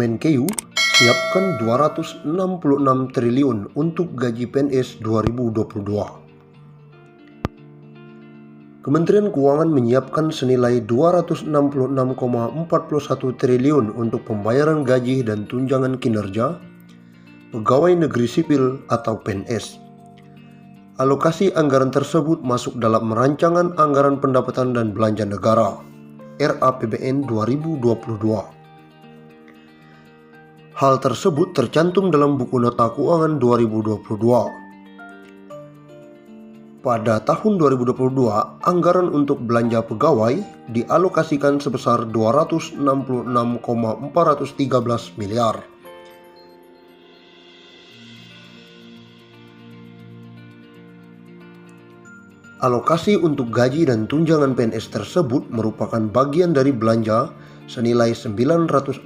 Kemenkeu siapkan 266 triliun untuk gaji PNS 2022. Kementerian Keuangan menyiapkan senilai 266,41 triliun untuk pembayaran gaji dan tunjangan kinerja pegawai negeri sipil atau PNS. Alokasi anggaran tersebut masuk dalam Rancangan Anggaran Pendapatan dan Belanja Negara (RAPBN) 2022. Hal tersebut tercantum dalam buku nota keuangan 2022. Pada tahun 2022, anggaran untuk belanja pegawai dialokasikan sebesar 266,413 miliar. Alokasi untuk gaji dan tunjangan PNS tersebut merupakan bagian dari belanja senilai 940,57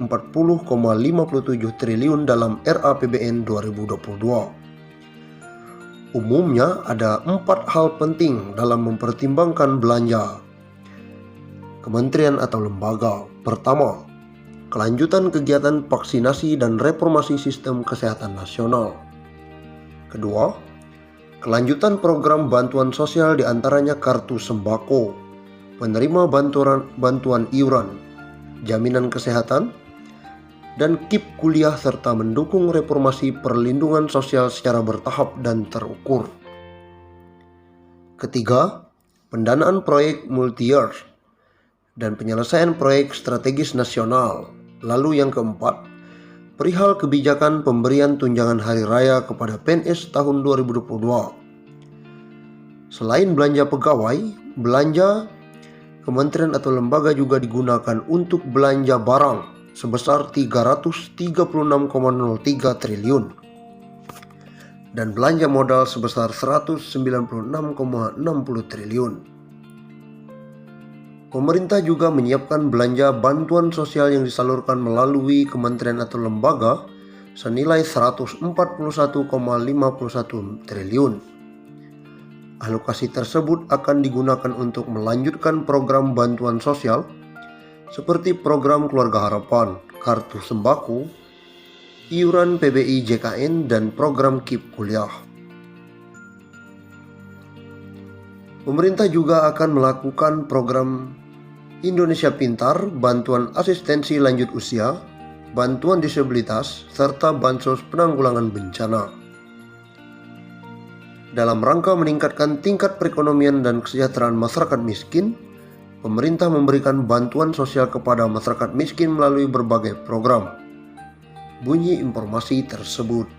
triliun dalam RAPBN 2022. Umumnya ada 4 hal penting dalam mempertimbangkan belanja kementerian atau lembaga. Pertama, kelanjutan kegiatan vaksinasi dan reformasi sistem kesehatan nasional. Kedua, kelanjutan program bantuan sosial diantaranya kartu sembako, penerima bantuan iuran, jaminan kesehatan, dan KIP kuliah serta mendukung reformasi perlindungan sosial secara bertahap dan terukur. Ketiga, pendanaan proyek multi-year dan penyelesaian proyek strategis nasional. Lalu yang keempat, perihal kebijakan pemberian tunjangan hari raya kepada PNS tahun 2022. Selain belanja pegawai, belanja kementerian atau lembaga juga digunakan untuk belanja barang sebesar 336,03 triliun dan belanja modal sebesar 196,60 triliun. Pemerintah juga menyiapkan belanja bantuan sosial yang disalurkan melalui kementerian atau lembaga senilai 141,51 triliun. Alokasi tersebut akan digunakan untuk melanjutkan program bantuan sosial seperti program Keluarga Harapan, kartu sembako, iuran PBI JKN, dan program KIP kuliah. Pemerintah juga akan melakukan program Indonesia Pintar, bantuan asistensi lanjut usia, bantuan disabilitas, serta bansos penanggulangan bencana. Dalam rangka meningkatkan tingkat perekonomian dan kesejahteraan masyarakat miskin, pemerintah memberikan bantuan sosial kepada masyarakat miskin melalui berbagai program. Bunyi informasi tersebut.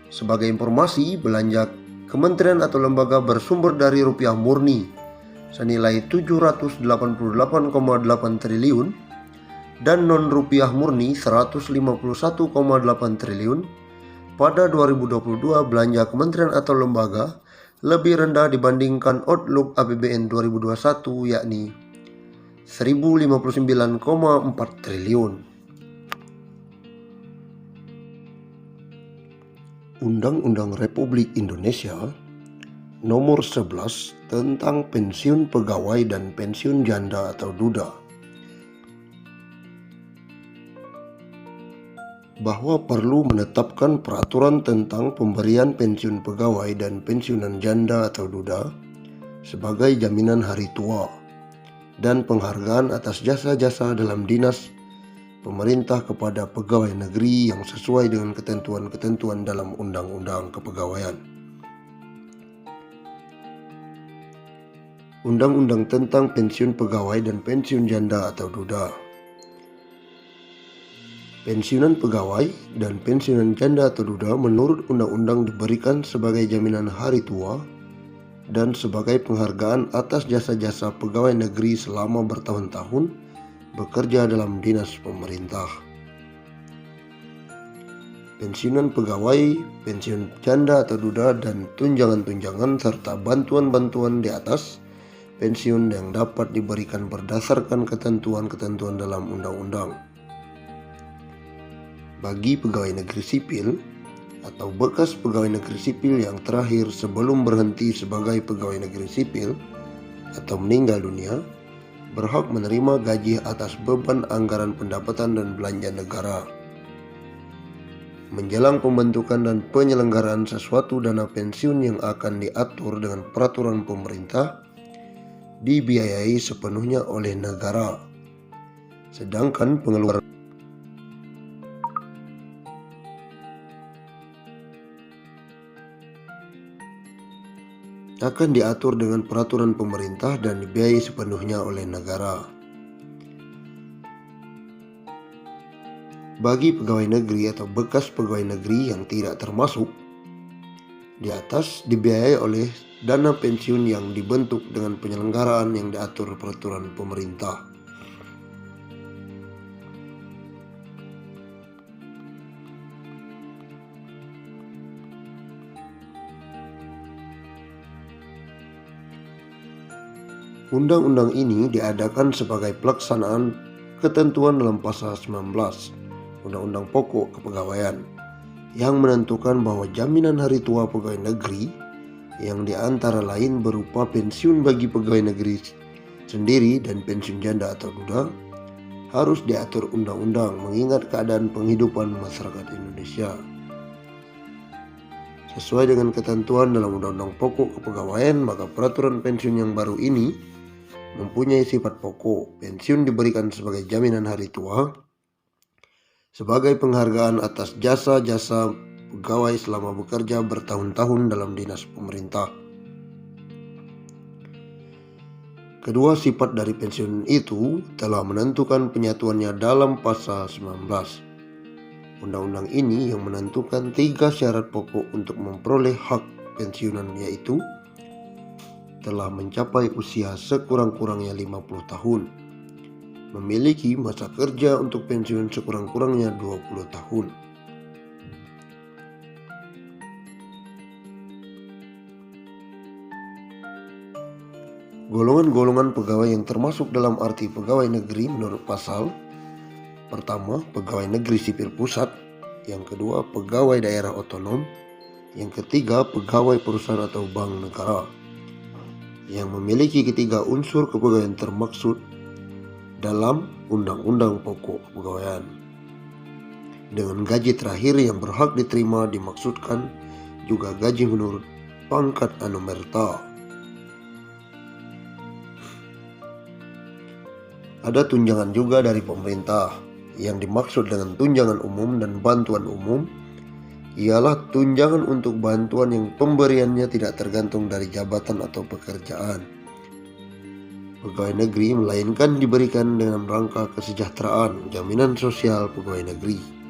Sebagai informasi, belanja kementerian atau lembaga bersumber dari rupiah murni senilai 788,8 triliun dan non-rupiah murni 151,8 triliun. Pada 2022, belanja kementerian atau lembaga lebih rendah dibandingkan outlook APBN 2021 yakni 1059,4 triliun. Undang-Undang Republik Indonesia Nomor 11 tentang pensiun pegawai dan pensiun janda atau duda bahwa perlu menetapkan peraturan tentang pemberian pensiun pegawai dan pensiunan janda atau duda sebagai jaminan hari tua dan penghargaan atas jasa-jasa dalam dinas pemerintah kepada pegawai negeri yang sesuai dengan ketentuan-ketentuan dalam Undang-Undang Kepegawaian. Undang-Undang tentang pensiun pegawai dan pensiun janda atau duda. Pensiunan pegawai dan pensiunan janda atau duda menurut undang-undang diberikan sebagai jaminan hari tua dan sebagai penghargaan atas jasa-jasa pegawai negeri selama bertahun-tahun bekerja dalam dinas pemerintah. Pensiunan pegawai, pensiun janda atau duda, dan tunjangan-tunjangan serta bantuan-bantuan di atas pensiun yang dapat diberikan berdasarkan ketentuan-ketentuan dalam undang-undang. Bagi pegawai negeri sipil atau bekas pegawai negeri sipil yang terakhir sebelum berhenti sebagai pegawai negeri sipil atau meninggal dunia, berhak menerima gaji atas beban anggaran pendapatan dan belanja negara menjelang pembentukan dan penyelenggaraan sesuatu dana pensiun yang akan diatur dengan peraturan pemerintah dibiayai sepenuhnya oleh negara, sedangkan pengeluaran akan diatur dengan peraturan pemerintah dan dibiayai sepenuhnya oleh negara. Bagi pegawai negeri atau bekas pegawai negeri yang tidak termasuk di atas, dibiayai oleh dana pensiun yang dibentuk dengan penyelenggaraan yang diatur peraturan pemerintah. Undang-undang ini diadakan sebagai pelaksanaan ketentuan dalam pasal 19 Undang-Undang Pokok Kepegawaian yang menentukan bahwa jaminan hari tua pegawai negeri yang diantara lain berupa pensiun bagi pegawai negeri sendiri dan pensiun janda atau duda harus diatur undang-undang mengingat keadaan penghidupan masyarakat Indonesia. Sesuai dengan ketentuan dalam Undang-Undang Pokok Kepegawaian, maka peraturan pensiun yang baru ini mempunyai sifat pokok. Pensiun diberikan sebagai jaminan hari tua, sebagai penghargaan atas jasa-jasa pegawai selama bekerja bertahun-tahun dalam dinas pemerintah. Kedua sifat dari pensiun itu telah menentukan penyatuannya dalam pasal 19. Undang-undang ini yang menentukan 3 syarat pokok untuk memperoleh hak pensiunan, yaitu telah mencapai usia sekurang-kurangnya 50 tahun, memiliki masa kerja untuk pensiun sekurang-kurangnya 20 tahun. Golongan-golongan pegawai yang termasuk dalam arti pegawai negeri menurut pasal: pertama, pegawai negeri sipil pusat; yang kedua, pegawai daerah otonom; yang ketiga, pegawai perusahaan atau bank negara, yang memiliki ketiga unsur kepegawaian termaksud dalam Undang-Undang Pokok Kepegawaian. Dengan gaji terakhir yang berhak diterima dimaksudkan juga gaji menurut pangkat anumerta. Ada tunjangan juga dari pemerintah. Yang dimaksud dengan tunjangan umum dan bantuan umum ialah tunjangan untuk bantuan yang pemberiannya tidak tergantung dari jabatan atau pekerjaan pegawai negeri, melainkan diberikan dalam rangka kesejahteraan jaminan sosial pegawai negeri.